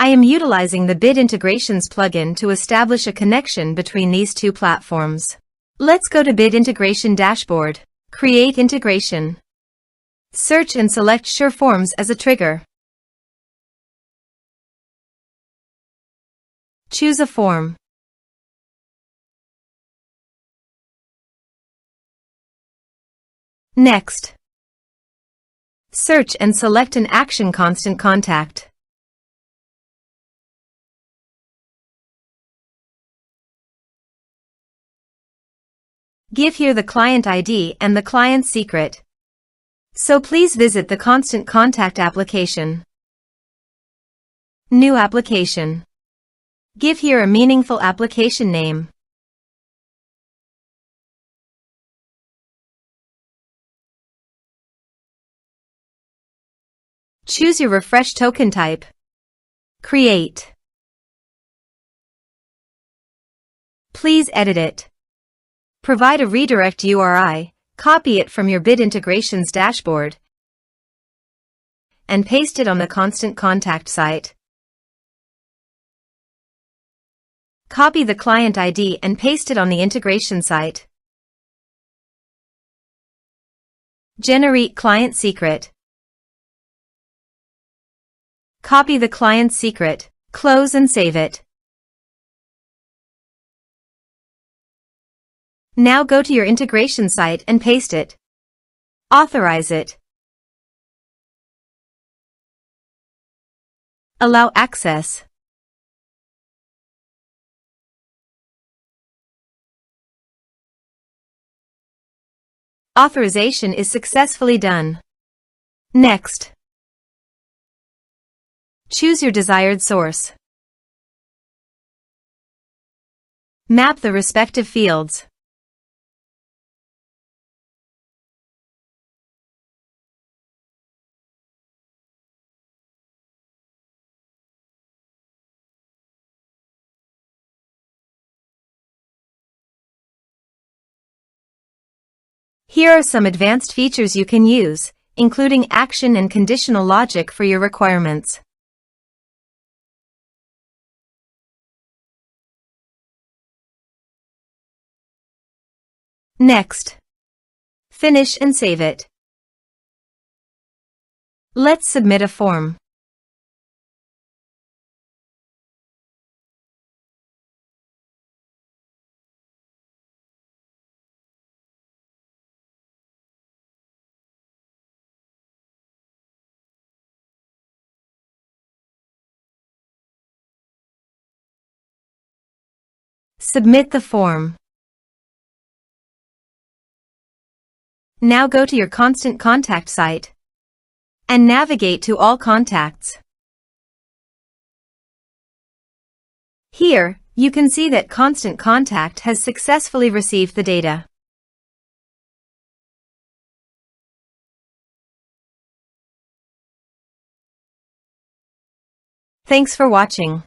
I am utilizing the Bid Integrations plugin to establish a connection between these two platforms. Let's go to Bid Integration Dashboard. Create integration. Search and select SureForms as a trigger. Choose a form. Next, search and select an action constant contact. Give here the client ID and the client secret. So please visit the constant contact application. New application. Give here a meaningful application name. Choose your refresh token type. Create. Please edit it. Provide a redirect URI, copy it from your Bid Integrations dashboard, and paste it on the constant contact site. Copy the client ID and paste it on the integration site. Generate client secret. Copy the client secret, close and save it. Now go to your integration site and paste it. Authorize it. Allow access. Authorization is successfully done. Next, choose your desired source. Map the respective fields. Here are some advanced features you can use, including action and conditional logic for your requirements. Next, finish and save it. Let's submit a form. Submit the form. Now go to your constant contact site and navigate to all contacts. Here, you can see that Constant Contact has successfully received the data. Thanks for watching.